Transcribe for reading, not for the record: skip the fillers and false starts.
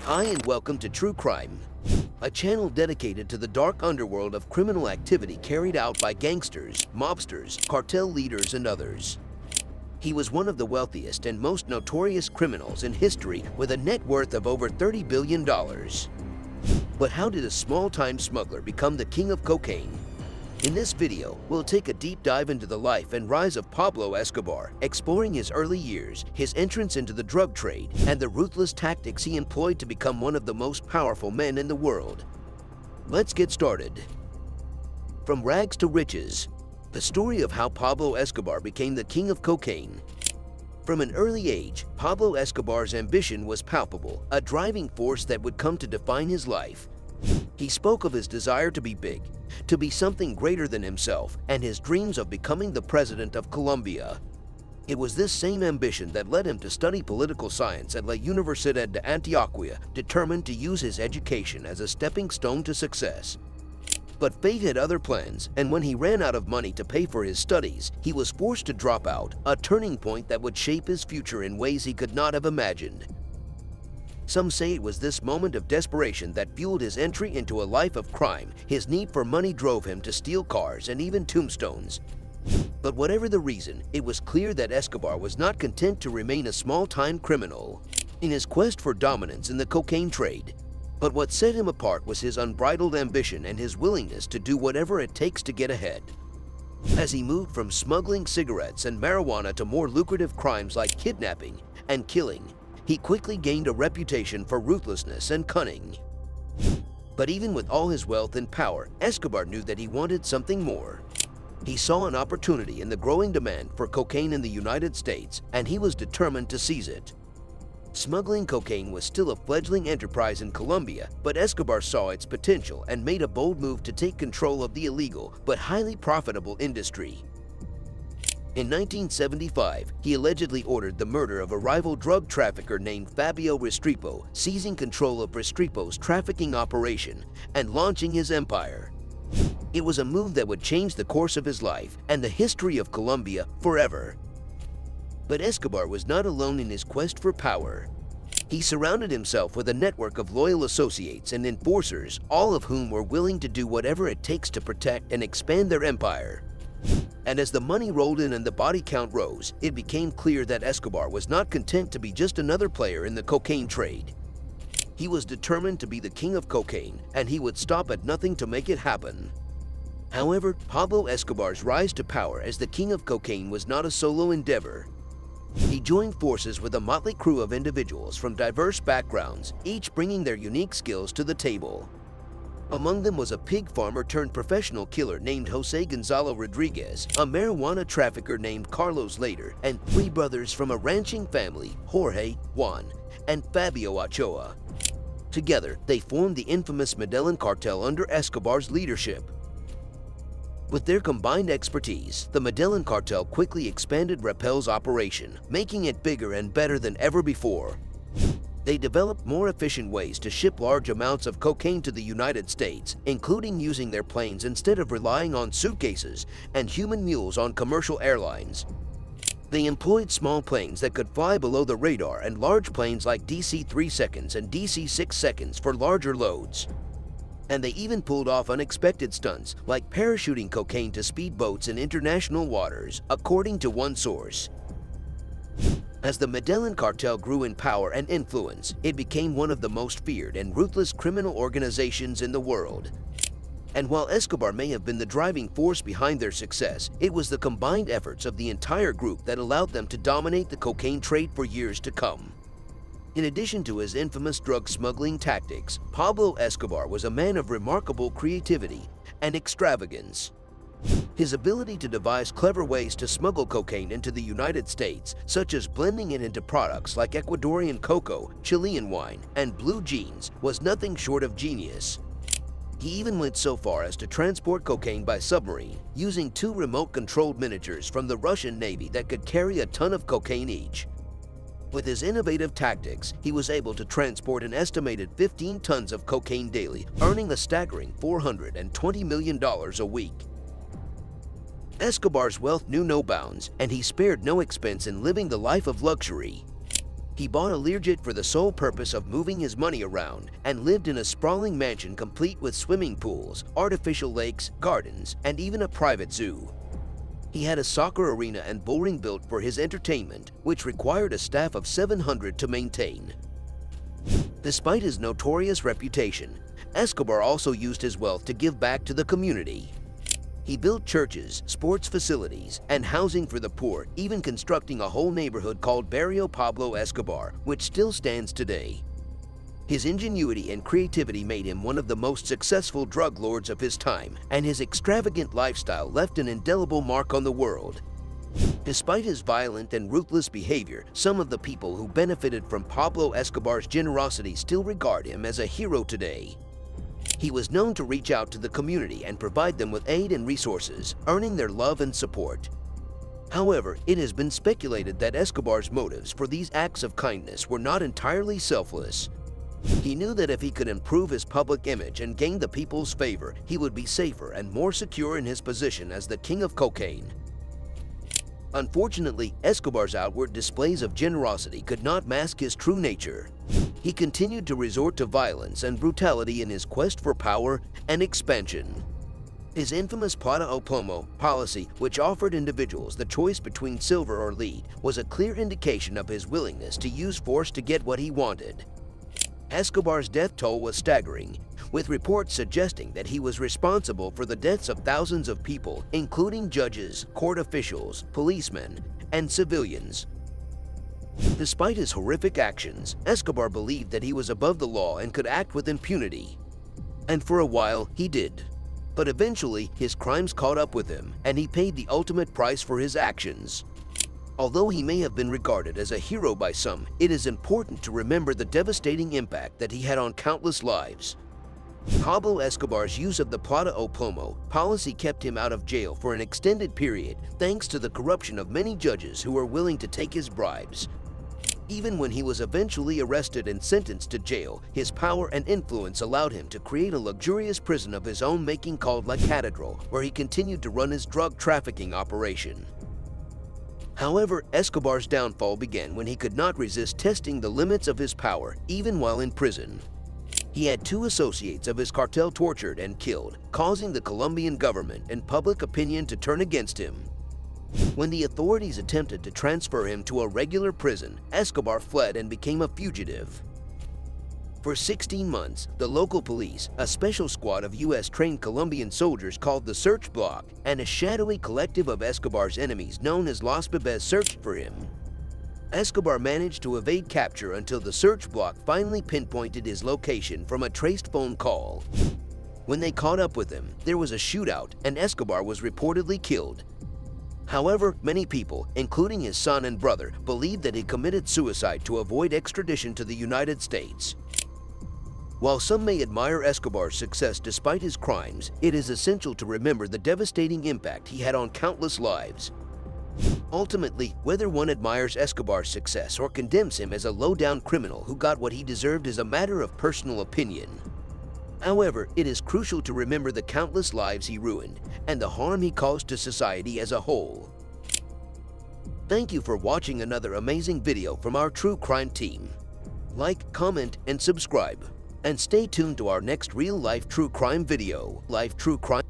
Hi and welcome to True Crime, a channel dedicated to the dark underworld of criminal activity carried out by gangsters, mobsters, cartel leaders, and others. He was one of the wealthiest and most notorious criminals in history with a net worth of over $30 billion. But how did a small-time smuggler become the king of cocaine? In this video, we'll take a deep dive into the life and rise of Pablo Escobar, exploring his early years, his entrance into the drug trade, and the ruthless tactics he employed to become one of the most powerful men in the world. Let's get started. From rags to riches, the story of how Pablo Escobar became the king of cocaine. From an early age, Pablo Escobar's ambition was palpable, a driving force that would come to define his life. He spoke of his desire to be big, to be something greater than himself, and his dreams of becoming the president of Colombia. It was this same ambition that led him to study political science at La Universidad de Antioquia, determined to use his education as a stepping stone to success. But fate had other plans, and when he ran out of money to pay for his studies, he was forced to drop out, a turning point that would shape his future in ways he could not have imagined. Some say it was this moment of desperation that fueled his entry into a life of crime. His need for money drove him to steal cars and even tombstones. But whatever the reason, it was clear that Escobar was not content to remain a small-time criminal in his quest for dominance in the cocaine trade. But what set him apart was his unbridled ambition and his willingness to do whatever it takes to get ahead. As he moved from smuggling cigarettes and marijuana to more lucrative crimes like kidnapping and killing, he quickly gained a reputation for ruthlessness and cunning. But even with all his wealth and power, Escobar knew that he wanted something more. He saw an opportunity in the growing demand for cocaine in the United States, and he was determined to seize it. Smuggling cocaine was still a fledgling enterprise in Colombia, but Escobar saw its potential and made a bold move to take control of the illegal but highly profitable industry. In 1975, he allegedly ordered the murder of a rival drug trafficker named Fabio Restrepo, seizing control of Restrepo's trafficking operation and launching his empire. It was a move that would change the course of his life and the history of Colombia forever. But Escobar was not alone in his quest for power. He surrounded himself with a network of loyal associates and enforcers, all of whom were willing to do whatever it takes to protect and expand their empire. And as the money rolled in and the body count rose, it became clear that Escobar was not content to be just another player in the cocaine trade. He was determined to be the king of cocaine, and he would stop at nothing to make it happen. However, Pablo Escobar's rise to power as the king of cocaine was not a solo endeavor. He joined forces with a motley crew of individuals from diverse backgrounds, each bringing their unique skills to the table. Among them was a pig farmer turned professional killer named Jose Gonzalo Rodriguez, a marijuana trafficker named Carlos Later, and three brothers from a ranching family, Jorge, Juan, and Fabio Ochoa. Together, they formed the infamous Medellin cartel under Escobar's leadership. With their combined expertise, the Medellin cartel quickly expanded Rappel's operation, making it bigger and better than ever before. They developed more efficient ways to ship large amounts of cocaine to the United States, including using their planes instead of relying on suitcases and human mules on commercial airlines. They employed small planes that could fly below the radar and large planes like DC-3 seconds and DC-6 seconds for larger loads. And they even pulled off unexpected stunts, like parachuting cocaine to speedboats in international waters, according to one source. As the Medellin cartel grew in power and influence, it became one of the most feared and ruthless criminal organizations in the world. And while Escobar may have been the driving force behind their success, it was the combined efforts of the entire group that allowed them to dominate the cocaine trade for years to come. In addition to his infamous drug smuggling tactics, Pablo Escobar was a man of remarkable creativity and extravagance. His ability to devise clever ways to smuggle cocaine into the United States, such as blending it into products like Ecuadorian cocoa, Chilean wine, and blue jeans, was nothing short of genius. He even went so far as to transport cocaine by submarine, using two remote-controlled miniatures from the Russian Navy that could carry a ton of cocaine each. With his innovative tactics, he was able to transport an estimated 15 tons of cocaine daily, earning a staggering $420 million a week. Escobar's wealth knew no bounds, and he spared no expense in living the life of luxury. He bought a Learjet for the sole purpose of moving his money around and lived in a sprawling mansion complete with swimming pools, artificial lakes, gardens, and even a private zoo. He had a soccer arena and bullring built for his entertainment, which required a staff of 700 to maintain. Despite his notorious reputation, Escobar also used his wealth to give back to the community. He built churches, sports facilities, and housing for the poor, even constructing a whole neighborhood called Barrio Pablo Escobar, which still stands today. His ingenuity and creativity made him one of the most successful drug lords of his time, and his extravagant lifestyle left an indelible mark on the world. Despite his violent and ruthless behavior, some of the people who benefited from Pablo Escobar's generosity still regard him as a hero today. He was known to reach out to the community and provide them with aid and resources, earning their love and support. However, it has been speculated that Escobar's motives for these acts of kindness were not entirely selfless. He knew that if he could improve his public image and gain the people's favor, he would be safer and more secure in his position as the king of cocaine. Unfortunately, Escobar's outward displays of generosity could not mask his true nature. He continued to resort to violence and brutality in his quest for power and expansion. His infamous plata o plomo policy, which offered individuals the choice between silver or lead, was a clear indication of his willingness to use force to get what he wanted. Escobar's death toll was staggering, with reports suggesting that he was responsible for the deaths of thousands of people, including judges, court officials, policemen, and civilians. Despite his horrific actions, Escobar believed that he was above the law and could act with impunity. And for a while, he did. But eventually, his crimes caught up with him, and he paid the ultimate price for his actions. Although he may have been regarded as a hero by some, it is important to remember the devastating impact that he had on countless lives. Pablo Escobar's use of the plata o plomo policy kept him out of jail for an extended period thanks to the corruption of many judges who were willing to take his bribes. Even when he was eventually arrested and sentenced to jail, his power and influence allowed him to create a luxurious prison of his own making called La Catedral, where he continued to run his drug trafficking operation. However, Escobar's downfall began when he could not resist testing the limits of his power, even while in prison. He had two associates of his cartel tortured and killed, causing the Colombian government and public opinion to turn against him. When the authorities attempted to transfer him to a regular prison, Escobar fled and became a fugitive. For 16 months, the local police, a special squad of U.S.-trained Colombian soldiers called the Search Block, and a shadowy collective of Escobar's enemies known as Los Bebés searched for him. Escobar managed to evade capture until the Search Block finally pinpointed his location from a traced phone call. When they caught up with him, there was a shootout and Escobar was reportedly killed. However, many people, including his son and brother, believe that he committed suicide to avoid extradition to the United States. While some may admire Escobar's success despite his crimes, it is essential to remember the devastating impact he had on countless lives. Ultimately, whether one admires Escobar's success or condemns him as a low-down criminal who got what he deserved is a matter of personal opinion. However, it is crucial to remember the countless lives he ruined and the harm he caused to society as a whole. Thank you for watching another amazing video from our True Crime team. Like, comment, and subscribe. And stay tuned to our next real-life true crime video. Life True Crime.